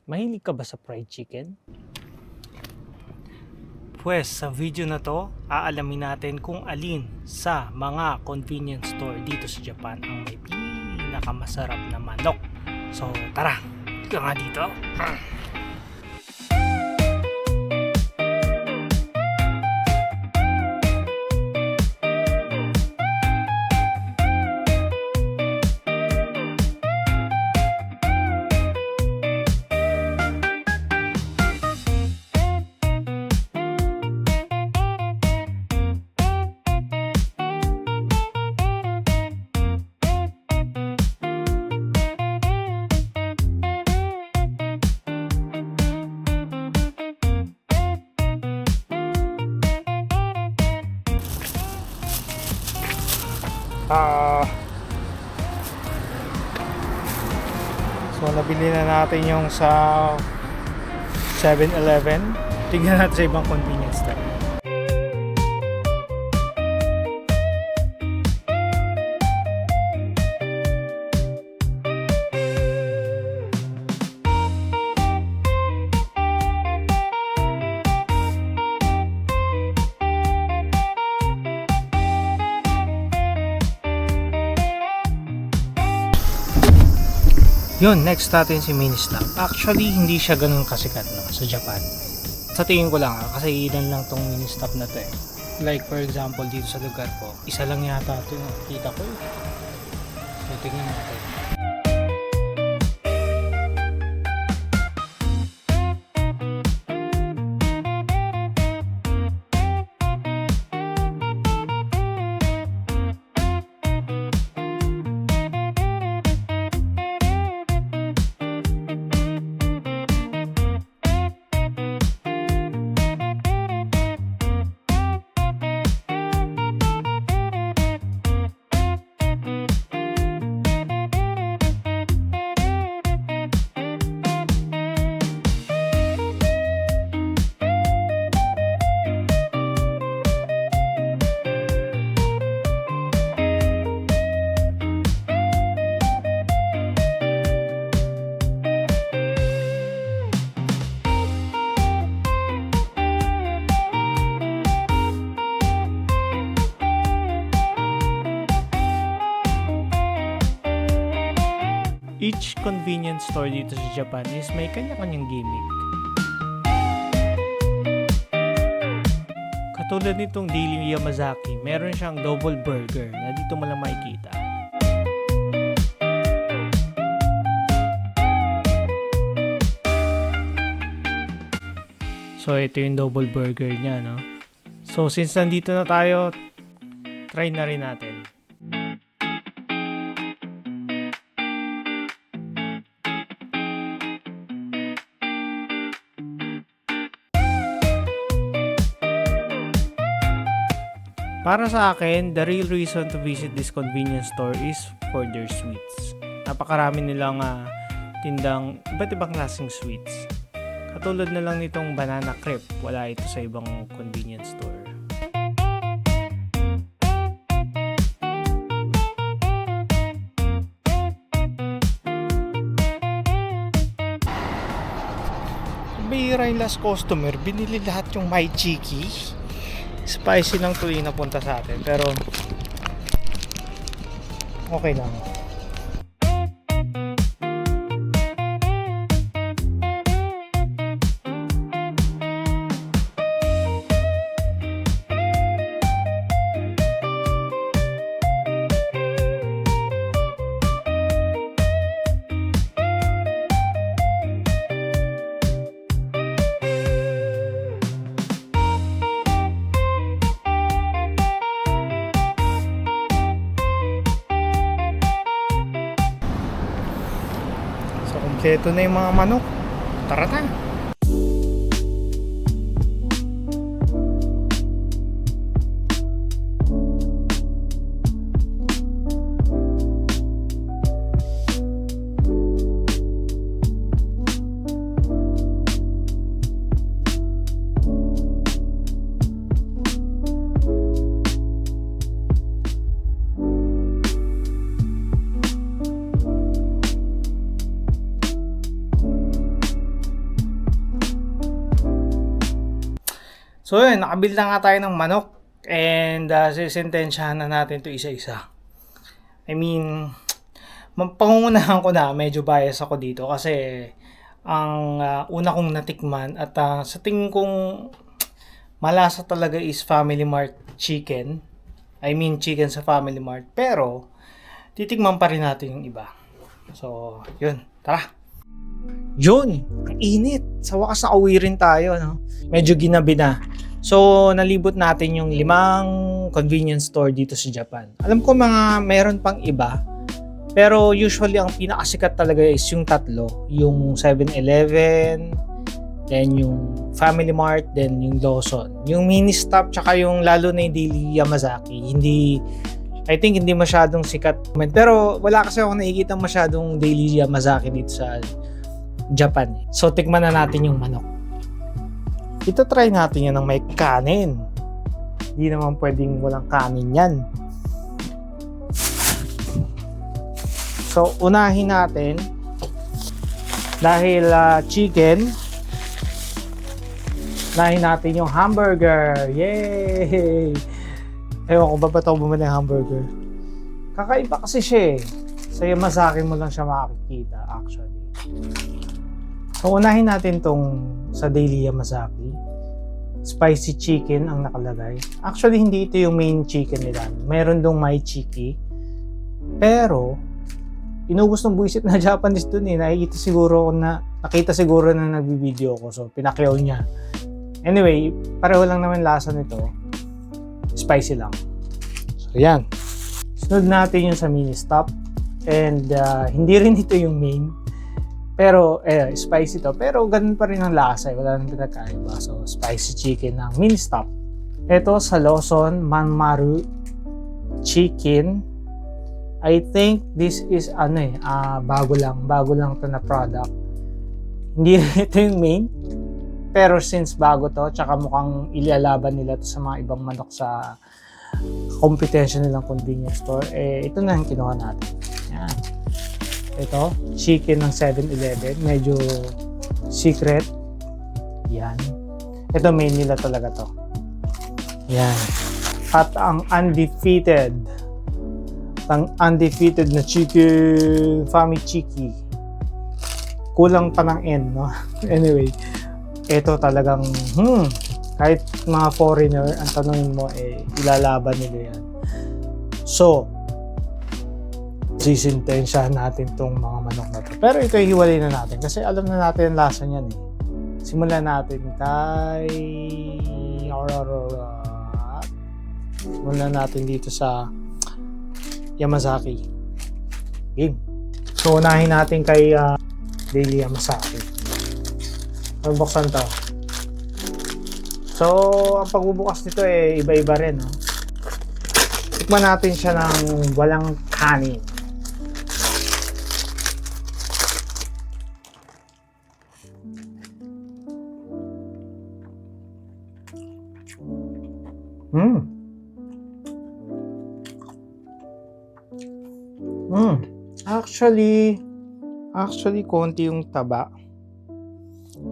Mahilig ka ba sa fried chicken? Pues sa video na to, aalamin natin kung alin sa mga convenience store dito sa Japan ang may pinakamasarap na manok. So tara, ika nga dito. So nabili na natin yung sa 7-Eleven. Tingnan natin sa ibang convenience store. Yun, next natin si Ministop. Actually, hindi siya ganun kasikat no, sa Japan. Sa tingin ko lang kasi ilan lang tong Ministop na to eh. Like for example, dito sa lugar ko, isa lang yata ito yung nakikita ko eh. So, tingnan natin. Each convenience store dito sa Japan is may kanya-kanyang gimmick. Katulad nitong Daily Yamazaki, meron siyang double burger na dito mo lang makikita. So ito yung double burger niya, no? So since nandito na tayo, try na rin natin. Para sa akin, the real reason to visit this convenience store is for their sweets. Napakarami nilang tindang iba't ibang klaseng sweets. Katulad na lang nitong banana crepe, wala ito sa ibang convenience store. Bihira yung last customer, binili lahat yung my chiki. Spicy lang tuloy na punta sa atin, pero okay lang. Kompleto na yung mga manok. Tara na! So yun, nakabuild na nga tayo ng manok. And sisintensyahan na natin to isa-isa. I mean, pangungunahan ko na, medyo bias ako dito kasi ang una kong natikman at sa tingin kong malasa talaga is Family Mart chicken. I mean chicken sa Family Mart. Pero titikman pa rin natin yung iba. So, yun. Tara! Yun! Ang init! Sa wakas nakauwi rin tayo. No? Medyo ginabi na. So, nalibot natin yung 5 convenience store dito sa Japan. Alam ko meron pang iba. Pero usually, ang pinakasikat talaga is yung 3. Yung 7-Eleven, then yung Family Mart, then yung Lawson. Yung Ministop, tsaka yung lalo na yung Daily Yamazaki. I think hindi masyadong sikat. Pero wala kasi ako nakikita masyadong Daily Yamazaki dito sa Japan. So, tikman na natin yung manok. Ito try natin yan ng may kanin. Hindi naman pwedeng walang kanin yan. So, unahin natin dahil chicken. Unahin natin yung hamburger. Yay! Ewan ko ba ito bumili ng hamburger? Kakaiba kasi siya eh. Sa Yamazaki mo lang siya makikita actually. So, unahin natin tong sa Daily Yamazaki. Spicy chicken ang nakalagay. Actually, hindi ito yung main chicken nila. Meron dong mai chiki. Pero, inubos ng buwisit na Japanese dun eh. Nakita siguro na nagbibideo ko. So, pinakyaw niya. Anyway, pareho lang naman lasa nito. Spicy lang. So, yan. Sunod natin yung sa Ministop. And, hindi rin ito yung main. Pero, spicy to. Pero, ganun pa rin ang lasa. Wala nang pinagkaiba. So, spicy chicken ng Ministop. Ito sa Lawson, Manmaru chicken. I think this is bago lang to na product. Hindi ito yung main. Pero since bago to, tsaka mukhang ilalaban nila to sa mga ibang manok sa competition nilang convenience store, ito na yung kinuha natin. Yan. Ito, chicken ng 7-Eleven. Medyo secret. Yan. Ito main nila talaga to. Yan. At ang undefeated na chicken Fami Chiki. Kulang pa ng N, no? Anyway, ito talagang kahit mga foreigner ang tanongin mo ilalaban nila yan. So, sisintensyahan natin tong mga manok na to. Pero ito hiwalay na natin kasi alam na natin ang lasa niyan eh. Simulan natin simulan natin dito sa Yamazaki. Game. So, unahin natin kay Daily Yamazaki. Buksan to. So, ang pagbubukas nito iba-iba rin. No? Tikman natin siya ng walang kanin. Actually, konti yung taba.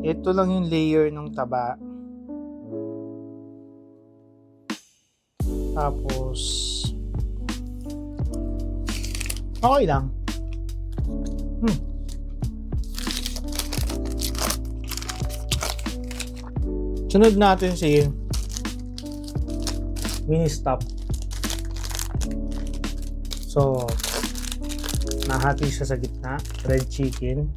Ito lang yung layer ng taba. Tapos, okay lang. Sunod natin si Ministop. So, nahati siya sa gitna. Red chicken.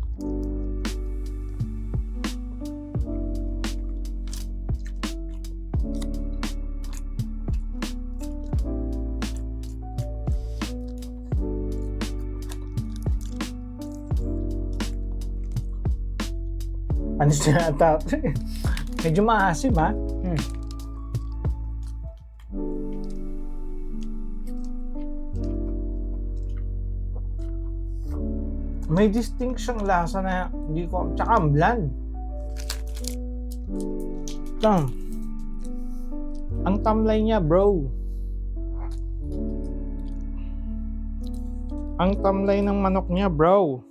Panis na ata. Medyo maasim ha. May distinct siyang lasa na hindi ko, tsaka ang bland. Ang tamlay niya, bro. Ang tamlay ng manok niya, bro.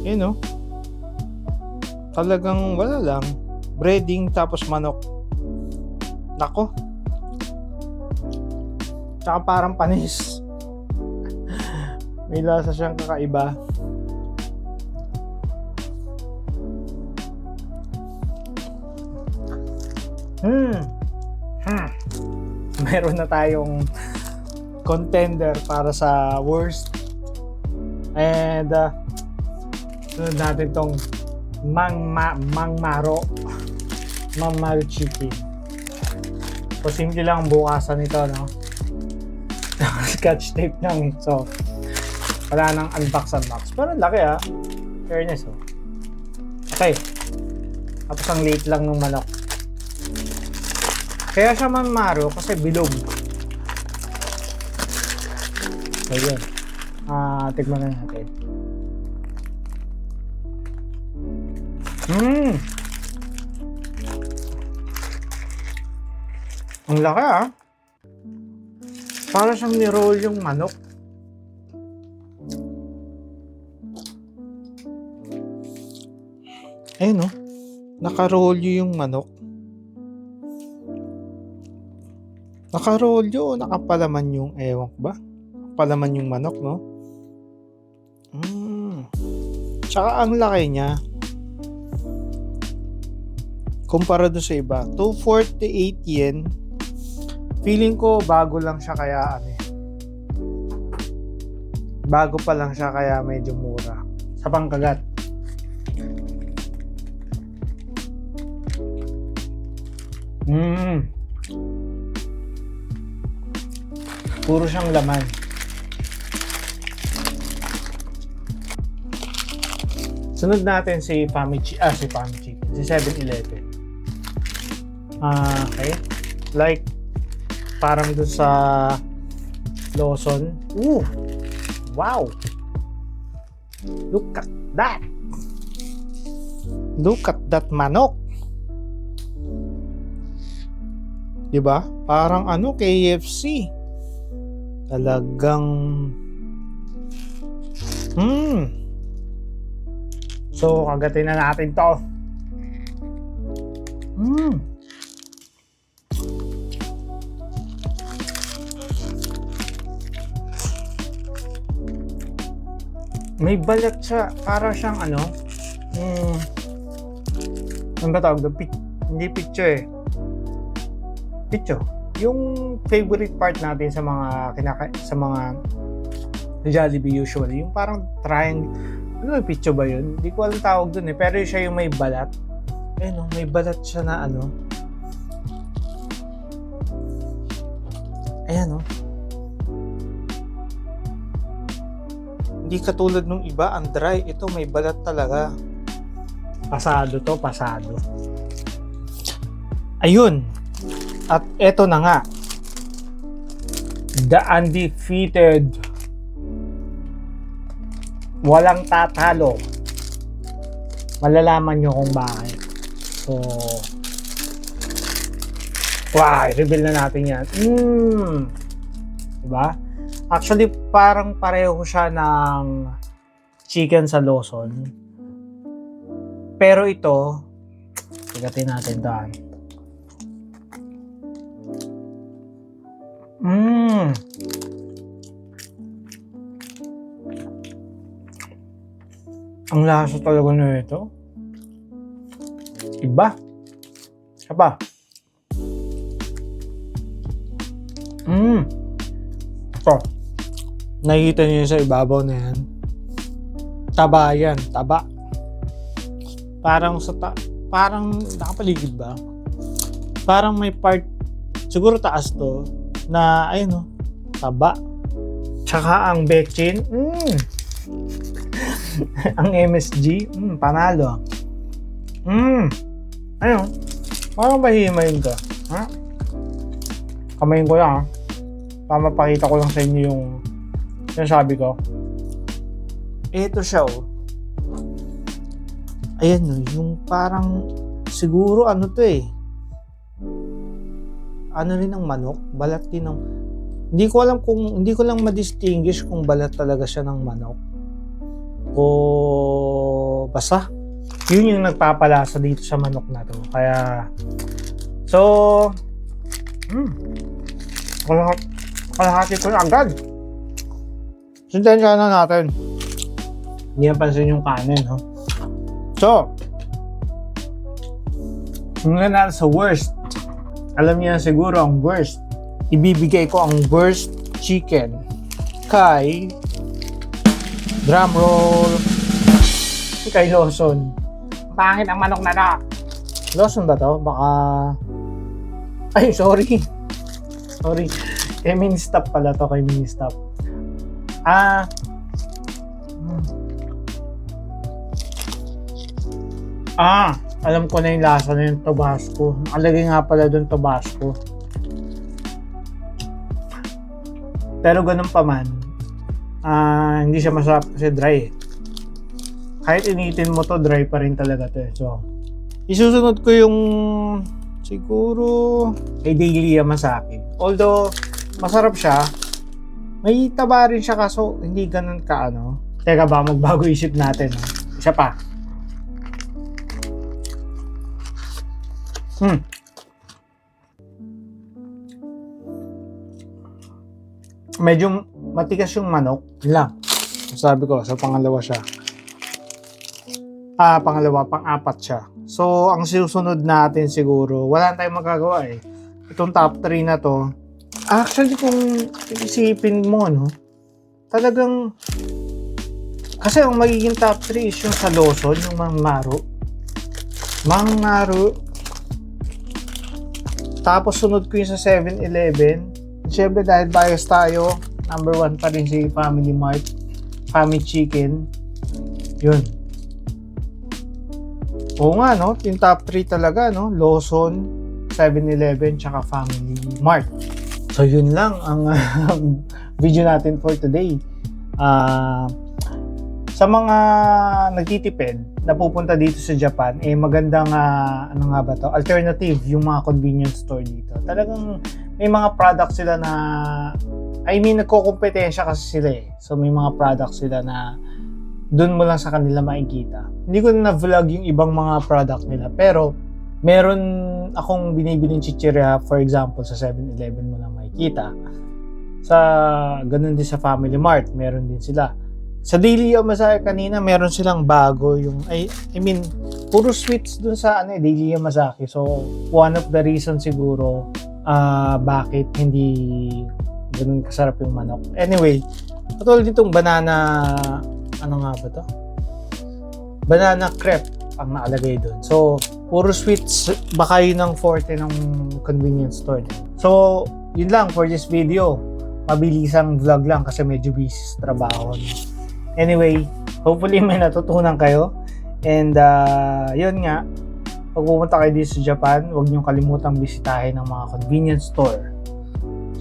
Yun, no? Talagang wala lang. Breading tapos manok. Nako. Tsaka parang panis. May lasa siyang kakaiba. Meron na tayong contender para sa worst. And sunod natin tong Mangmaro chicken. So simple lang ang bukasan nito, no? Scotch tape lang. So wala nang unbox. Pero laki fairness. Okay. Tapos ang late lang ng manok. Kaya siya Mangmaro kasi bilog. So yun. Tikman na natin. Ang laki Para siyang ni-roll yung manok. Ayun naka-roll yung manok. Naka-roll yun, nakapalaman yung ewan ko ba? Nakapalaman yung manok, no? Tsaka ang laki niya. Kumpara doon sa iba, 248 yen. Feeling ko bago lang siya kaya bago pa lang siya kaya medyo mura sa pangkagat. Puro siyang laman. Sunod natin si Family Chicken, si 7-Eleven. Okay. Like parang dun sa Lawson. Wow. Look at that. Look at that manok. Diba? Parang KFC. Talagang So, kagatin na natin to. May balat siya. Para siyang ano ba tawag doon? Hindi pizza Pizza. Yung favorite part natin sa mga sa mga Jollibee usually. Yung parang triangle. Ano yung pizza ba yun? Hindi ko alam tawag dun Pero siya yung may balat. May balat siya na Ayan Hindi katulad nung iba, ang dry. Ito may balat talaga. Pasado to, pasado. Ayun. At eto na nga. The undefeated. Walang tatalo. Malalaman nyo kung bakit. So, reveal na natin yan. Diba? Actually, parang pareho siya ng chicken sa Lawson. Pero ito, sigatin natin daan. Ang lasa talaga na ito. Iba. Apa? Ito. Nakikita niyo sa ibabaw na yan. Taba yan. Taba. Parang parang nakapaligid ba? Parang may part, siguro taas to, na taba. Tsaka ang bechin. Ang MSG, panalo. Parang mahihimayin ka. Kamayin ko lang para mapakita ko lang sa inyo yung sabi ko. Ito siya Ayan yung parang siguro to rin ng manok, balat din ng hindi ko lang ma-distinguish kung balat talaga siya ng manok o basta yun yung nagpapalasa dito sa manok na to. Kaya so Kalahati ko na agad. Sintensya na natin. Hindi napansin yung kanin, no? So, muna natin sa worst. Alam niyo na siguro ang worst. Ibibigay ko ang worst chicken kay drumroll kay Lawson. Pangit ang manok na na. Lawson ba to? Baka... Ay, sorry. Sorry. Kay Ministop pala to. Kay Ministop. Alam ko na yung lasa na yung Tabasco. Nakalagay nga pala doon Tabasco. Pero ganun pa man, hindi siya masarap kasi dry eh. Kahit initin mo to, dry pa rin talaga to eh. So, isusunod ko yung siguro kay Daily Yamasaki. Although, masarap siya, may taba rin siya kaso hindi ganun ka ano. Teka ba, magbago isip natin. No? Isa pa. Medyo matigas yung manok. Yun lang. Sabi ko, sa pangalawa siya. Pang-apat siya. So, ang susunod natin siguro, wala tayong magagawa eh. Itong top 3 na to, actually kung isipin mo, no, talagang, kasi ang magiging top 3 is yung sa Lawson, yung Mangnaru. Tapos sunod ko yung sa 7-Eleven. Siyempre dahil bias tayo, number 1 pa rin si Family Mart, Family Chicken. Yun. Oo nga, no? Yung top 3 talaga, no? Lawson, 7-Eleven, tsaka Family Mart. So, yun lang ang video natin for today. Sa mga nagtitipid na pupunta dito sa Japan, magandang, ano nga ba to? Alternative yung mga convenience store dito. Talagang may mga products sila na, nagko-kompetensya kasi sila eh. So, may mga products sila na doon mo lang sa kanila makikita. Hindi ko na vlog yung ibang mga product nila, pero meron akong binibiling chichirya, for example, sa 7-Eleven mo lang makikita. Ganun din sa Family Mart, meron din sila. Sa Daily Yamasaki kanina, meron silang bago yung, puro sweets dun sa Daily Yamasaki. So, one of the reasons siguro bakit hindi ganun kasarap yung manok. Anyway, katulad nitong banana, ano nga ba to? Banana crepe ang nakalagay dun. So, puro sweets, baka yun ang forte ng convenience store. So, yun lang for this video. Mabilisang vlog lang kasi medyo busy sa trabaho. Anyway, hopefully may natutunan kayo. And yun nga, pag pumunta kayo dito sa Japan, huwag niyong kalimutang bisitahin ang mga convenience store.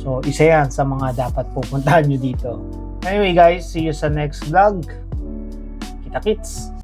So, isa yan sa mga dapat pupuntahan nyo dito. Anyway guys, see you sa next vlog. Kita-kits!